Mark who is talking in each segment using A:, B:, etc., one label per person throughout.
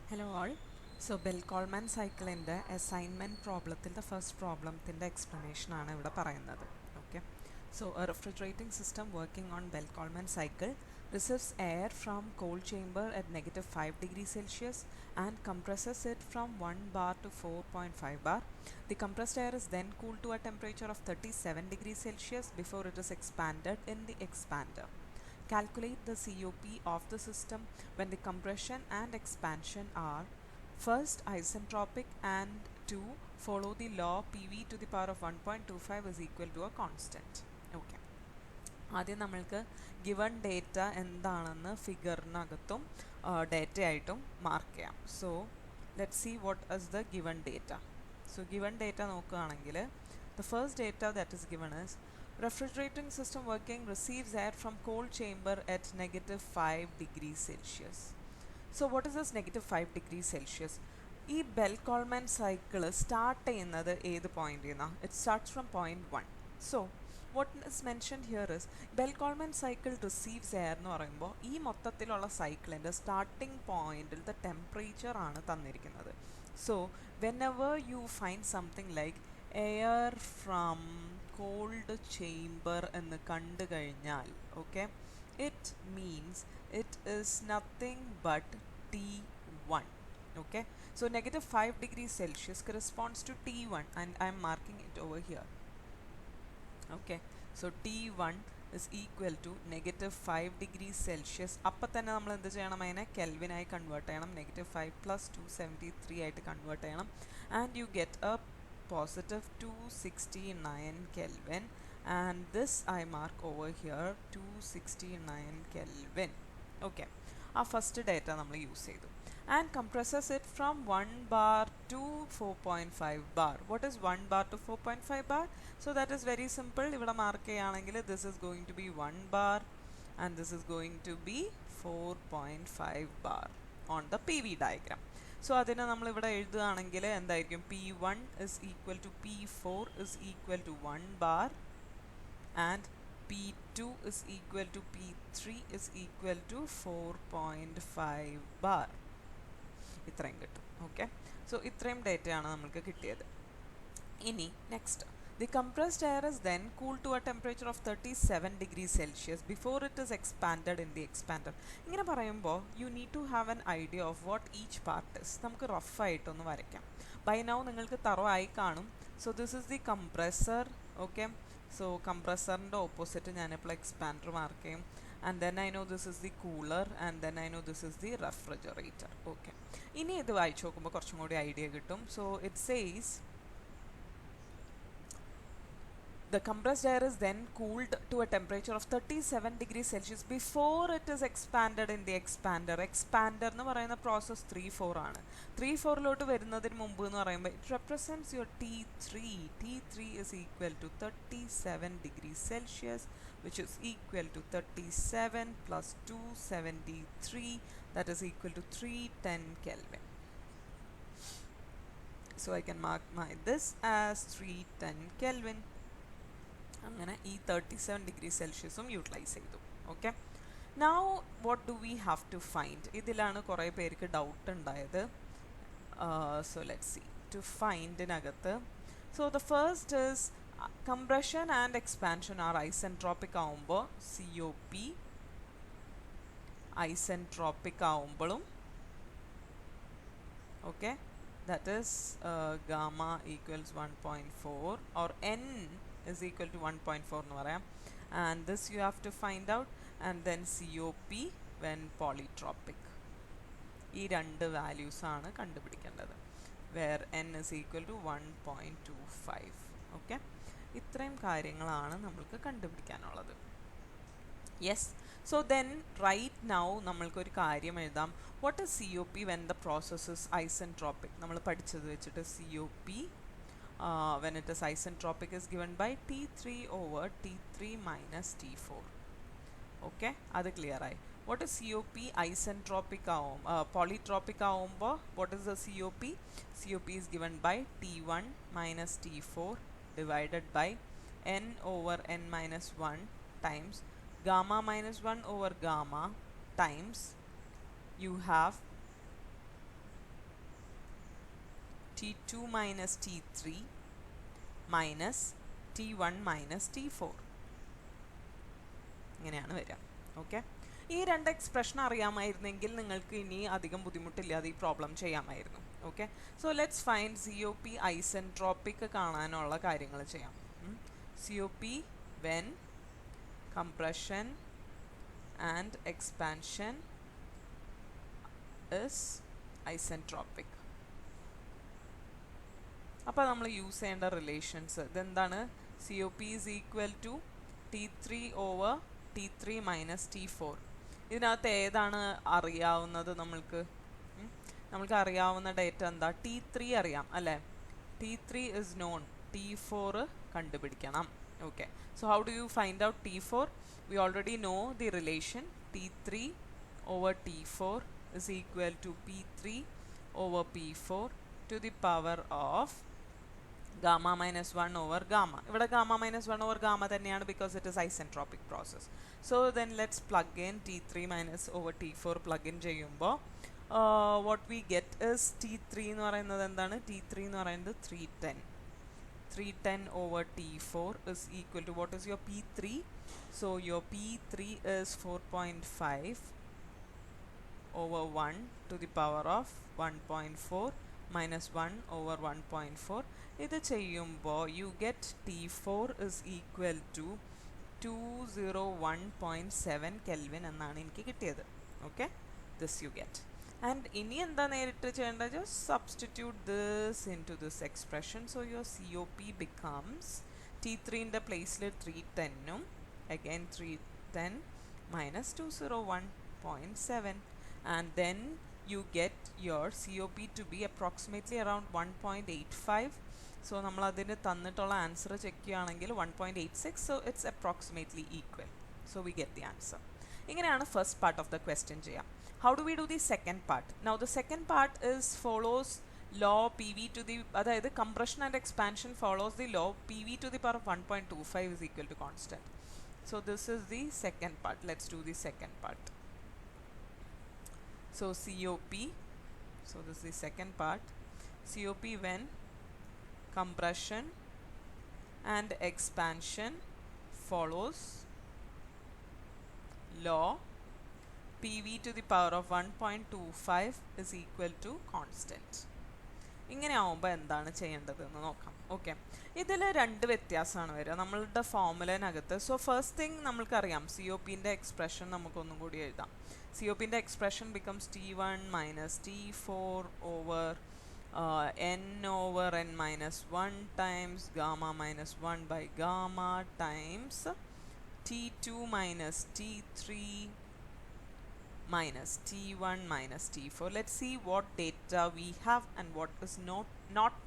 A: Hello all. So Bell-Coleman cycle in the assignment problem the first problem the explanation ആണ് ഇവിടെ പറയുന്നത്. Okay. So a refrigerating system working on Bell-Coleman cycle receives air from cold chamber at negative 5 degrees Celsius and compresses it from 1 bar to 4.5 bar. The compressed air is then cooled to a temperature of 37 degrees Celsius before it is expanded in the expander. Calculate the COP of the system when the compression and expansion are first isentropic and 2 follow the law PV to the power of 1.25 is equal to a constant. Okay. ആദ്യം നമ്മൾക്ക് given data എന്താണെന്ന് ഫിഗറിനകത്തും data ആയിട്ടും mark ചെയ്യാം. So let see what is the given data. So given data നോക്കുകയാണെങ്കിൽ the first data that is given is refrigerating system working receives air from cold chamber at negative 5 degrees Celsius. So what is this negative 5 degrees Celsius? ഈ bell-Coleman cycle start ചെയ്യുന്നത് ഏത് പോയിന്റിൽ നിന്നാണ്? It starts from point 1. So what is mentioned here is bell-Coleman cycle receives air എന്ന് പറയുമ്പോൾ ഈ മൊത്തത്തിലുള്ള സൈക്കിളിൻ്റെ സ്റ്റാർട്ടിംഗ് പോയിന്റിലത്തെ ടെമ്പറേച്ചർ ആണ് തന്നിരിക്കുന്നത്. So when ever you find something like air from called chamber എന്ന് കണ്ടു കഴിഞ്ഞാൽ okay it means it is nothing but T1. Okay, so negative 5 degrees Celsius corresponds to T1 and I am marking it over here. Okay, so T1 is equal to negative 5 degrees Celsius. അപ്പം തന്നെ നമ്മൾ എന്ത് ചെയ്യണം? അതിനെ കെൽവിനായി convert ചെയ്യണം. Negative 5 plus 273 ആയിട്ട് convert ചെയ്യണം. And you get A positive 269 Kelvin, and this I mark over here 269 Kelvin. Okay, our first data nammal use cheyidu and compresses it from 1 bar to 4.5 bar. What is 1 bar to 4.5 bar? So that is very simple. Ivada mark cheyanengil this is going to be 1 bar and this is going to be 4.5 bar on the PV diagram. So അതിനെ നമ്മൾ ഇവിടെ എഴുതുകയാണെങ്കിൽ എന്തായിരിക്കും? P1 is equal to P4 is equal to 1 bar and P2 is equal to P3 is equal to 4.5 bar. ഇത്രയും കിട്ടും. Okay, so ഇത്രയും ഡേറ്റയാണ് നമുക്ക് കിട്ടിയത്. ഇനി next, the compressed air is then cooled to a temperature of 37 degrees Celsius before it is expanded in the expander. ഇങ്ങനെ പറയുമ്പോൾ you need to have an idea of what each part is. നമുക്ക് rough ആയിട്ടൊന്ന് വരയ്ക്കാം. By now നിങ്ങൾക്ക് തറവായി കാണും. So this is the compressor. Okay, so compressor-ൻ്റെ opposite ഞാനിപ്പോൾ expander mark ചെയ്യും. And then I know this is the cooler and then I know this is the refrigerator. Okay, ഇനി ഇത് വായിച്ചു നോക്കുമ്പോൾ കുറച്ചും കൂടി ഐഡിയ കിട്ടും. So it says the compressed air is then cooled to a temperature of 37 degrees Celsius before it is expanded in the expander. Expander എന്ന് പറയുന്ന process 3-4 ആണ്. 3-4ലോട്ട് വരുന്നതിന് മുമ്പ് എന്ന് പറയുമ്പോൾ it represents your T3. T3 is equal to 37 degrees Celsius which is equal to 37 plus 273 that is equal to 310 Kelvin. So I can mark this as 310 Kelvin. അങ്ങനെ ഈ 37 degree സെൽഷ്യസും യൂട്ടിലൈസ് ചെയ്തു. Okay, now what do we have to find? ഇതിലാണ് കുറേ പേർക്ക് doubt ഉണ്ടായത്. So let's see to ഫൈൻഡിനകത്ത്. So the first is compression and expansion are isentropic ആവുമ്പോൾ COP ഐസെൻട്രോപ്പിക് ആവുമ്പോഴും okay that is gamma equals 1.4 or N is equal to 1.4 എന്ന് പറയാം. and this you have to find out and then COP when polytropic. ഈ രണ്ട് values ആണ് കണ്ടുപിടിക്കേണ്ടത് where N is equal to 1.25. Okay, ഇത്രയും കാര്യങ്ങളാണ് നമ്മൾക്ക് കണ്ടുപിടിക്കാനുള്ളത്. Yes, so then right now നമ്മൾക്കൊരു കാര്യം എഴുതാം. വാട്ട് ഇസ് COP when the process is isentropic? നമ്മൾ പഠിച്ചത് വെച്ചിട്ട് COP when it is isentropic is given by T3 over T3 minus T4. Okay, അത് ക്ലിയർ ആയി. what is COP isentropic ആവും polytropic ആവുമ്പോൾ what is the COP? COP is given by T1 minus T4 divided by N over N minus 1 times gamma minus 1 over gamma times you have T2 minus T3 minus T1 minus T4 ഇങ്ങനെയാണ് വരിക. Okay, ഈ രണ്ട് expression അറിയാമായിരുന്നെങ്കിൽ നിങ്ങൾക്ക് ഇനി അധികം ബുദ്ധിമുട്ടില്ലാതെ ഈ problem ചെയ്യാമായിരുന്നു. Okay, so let's find COP isentropic കാണാനുള്ള കാര്യങ്ങൾ ചെയ്യാം. COP when compression and expansion is isentropic. അപ്പോൾ നമ്മൾ യൂസ് ചെയ്യേണ്ട റിലേഷൻസ് ഇതെന്താണ്? COP is equal to T3 over T3 minus T4. ഇതിനകത്ത് ഏതാണ് അറിയാവുന്നത്? നമ്മൾക്ക് അറിയാവുന്ന ഡേറ്റ എന്താ? T3 അറിയാം അല്ലേ? T3 is known. T4 കണ്ടുപിടിക്കണം. Okay, so how do you find out T4? We already know the relation. T3 over T4 is equal to P3 over P4 to the power of gamma minus 1 over gamma. ഇവിടെ gamma minus 1 over gamma തന്നെയാണ് because it is isentropic process. So then let's plug in T3 minus over T4 plug in ചെയ്യുമ്പോൾ what we get is T3 എന്ന് പറയുന്നത് എന്താണ്? T3 എന്ന് പറയുന്നത് 310. 310 over T4 is equal to, what is your P3? So your P3 is 4.5 over 1 to the power of 1.4 minus 1 over 1.4. ഇത് ചെയ്യുമ്പോൾ you get T4 is equal to 201.7 Kelvin എന്നാണ് എനിക്ക് കിട്ടിയത്. Okay, this you get. And ഇനി എന്താ നേരിട്ട് ചെയ്യേണ്ടത്? just substitute this into this expression. So your COP becomes T3 ൻ്റെ പ്ലേസിൽ 310 again 310 minus 201.7 and then you get your COP to be approximately around 1.85. so നമ്മൾ അതിന് തന്നിട്ടുള്ള ആൻസർ ചെക്ക് ചെയ്യുകയാണെങ്കിൽ 1.86. so it's approximately equal. so we get the answer. ഇങ്ങനെയാണ് first part of the question ചെയ്യാം. How do we do the second part? Now the second part is follows law PV to the, അതായത് compression and expansion follows the law PV to the power of 1.25 is equal to constant. So this is the second part. Let's do the second part. So COP, so this is the second part. COP when compression and expansion follows law PV to the power of 1.25 is equal to constant. ഇങ്ങനെ ആവുമ്പോൾ എന്താണ് ചെയ്യേണ്ടതെന്ന് നോക്കാം. Okay, ഇതിൽ രണ്ട് വ്യത്യാസമാണ് വരിക നമ്മളുടെ ഫോർമുലനകത്ത്. സോ ഫസ്റ്റ് തിങ് നമ്മൾക്കറിയാം COP ൻ്റെ എക്സ്പ്രഷൻ നമുക്കൊന്നും കൂടി എഴുതാം. COP ൻ്റെ expression becomes T1 minus T4 over n over n minus 1 times gamma minus 1 by gamma times T2 minus T3 minus T1 minus T4. Let's see what data we have and what is not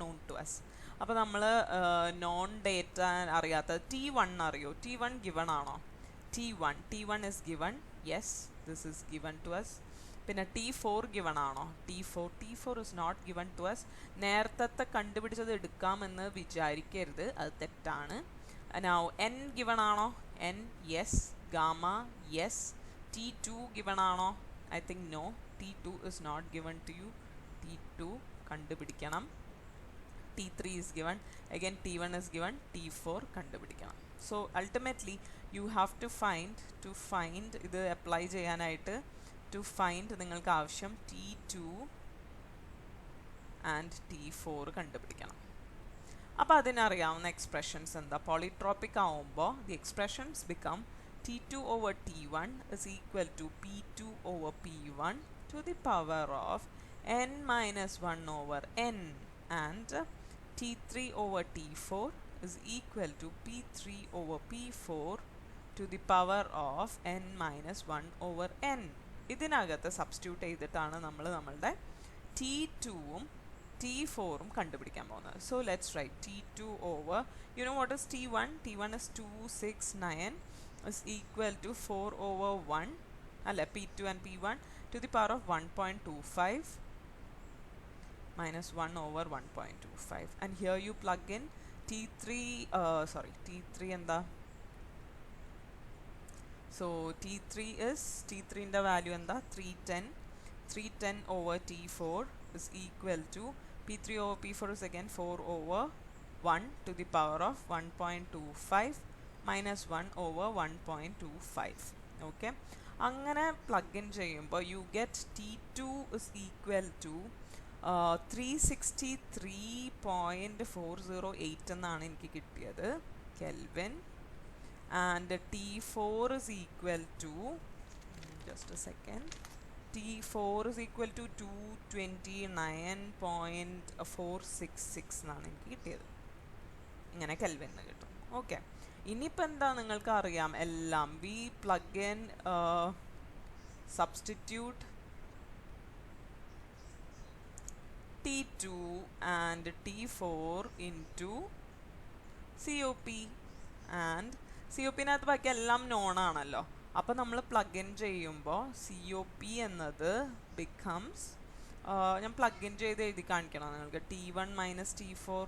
A: known to us. അപ്പോൾ നമ്മൾ non data അറിയാത്ത T1 അറിയോ? T1 given ആണോ? T1 is given. Yes, this is given to us. പിന്നെ T4 given ആണോ? T4 is not given to us. നേരത്തെ കണ്ടുപിടിച്ചത് എടുക്കാമെന്ന് വിചാരിക്കരുത്, അത് തെറ്റാണ്. Now n given ആണോ? n, yes. Gamma, yes. T2 given ആണോ? I think no. T2 is not given to you. T2 കണ്ടുപിടിക്കണം. T3 is given. Again T1 is given. T4 കണ്ടുപിടിക്കണം. So ultimately you have to find ഇത് apply ചെയ്യാനായിട്ട് to find നിങ്ങൾക്ക് ആവശ്യം T2 and T4 കണ്ടുപിടിക്കണം. അപ്പോൾ അതിനറിയാവുന്ന expressions എന്താ? Polytropic ആവുമ്പോൾ the expressions become T2 over T1 is equal to P2 over P1 to the power of n minus 1 over n, and T3 over T4 is equal to P3 over P4 to the power of n minus 1 over n. ഇതിനകത്ത് substitute ചെയ്തിട്ടാണ് നമ്മൾ നമ്മളുടെ T2ഉം T4ഉം കണ്ടുപിടിക്കാൻ പോകുന്നത്. So let's write T2 over, you know what is T1? T1 is 269 is equal to 4 over 1 അല്ല P2 and P1 to the power of 1.25 minus 1 over 1.25, and here you plug in T3 എന്താ? So T3 ൻ്റെ value എന്താ? 310 over T4 is equal to P3 over P4 is again 4 over 1 to the power of 1.25 minus 1 over 1.25. Okay. അങ്ങനെ plug in ചെയ്യുമ്പോൾ you get T2 is equal to 363.408 എന്നാണ് എനിക്ക് കിട്ടിയത് kelvin. And T4 is equal to, just a second, T4 is equal to 229.466 എന്നാണ് എനിക്ക് കിട്ടിയത്. ഇങ്ങനെ കെൽവിന് കിട്ടും. ഓക്കെ, ഇനിയിപ്പോൾ എന്താ നിങ്ങൾക്ക് അറിയാം എല്ലാം. We plug in substitute T2 and T4 into COP, and COP-നകത്ത് ബാക്കി എല്ലാം നോൺ ആണല്ലോ. അപ്പോൾ നമ്മൾ പ്ലഗ് ഇൻ ചെയ്യുമ്പോൾ COP എന്നത് ബിക്കംസ്, ഞാൻ പ്ലഗ് ഇൻ ചെയ്ത് എഴുതി കാണിക്കണം നിങ്ങൾക്ക്. T1 minus T4,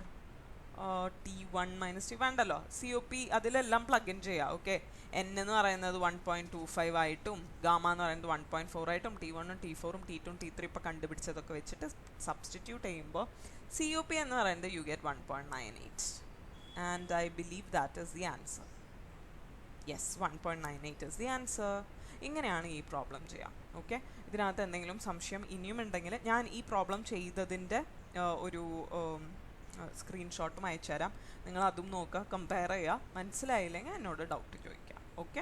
A: T1 minus T വേണ്ടല്ലോ, COP അതിലെല്ലാം പ്ലഗ് ഇൻ ചെയ്യാം. ഓക്കെ, N എന്ന് പറയുന്നത് 1.25 ആയിട്ടും ഗാമ എന്ന് പറയുന്നത് 1.4 ആയിട്ടും T1ഉം T4ഉം T2ഉം T3 ഇപ്പോൾ കണ്ടുപിടിച്ചതൊക്കെ വെച്ചിട്ട് സബ്സ്റ്റിറ്റ്യൂട്ട് ചെയ്യുമ്പോൾ COP എന്ന് പറയുന്നത് you get 1.98, and I believe that is the answer. Yes, 1.98 is the answer. ഇങ്ങനെയാണ് ഈ പ്രോബ്ലം ചെയ്യാം. ഓക്കെ, ഇതിനകത്ത് എന്തെങ്കിലും സംശയം ഇനിയും ഉണ്ടെങ്കിൽ ഞാൻ ഈ പ്രോബ്ലം ചെയ്തതിൻ്റെ ഒരു സ്ക്രീൻഷോട്ടും അയച്ചു തരാം. നിങ്ങൾ അതും നോക്കുക, കമ്പയർ ചെയ്യുക. മനസ്സിലായില്ലെങ്കിൽ എന്നോട് ഡൗട്ട് ചോദിക്കാം. ഓക്കെ.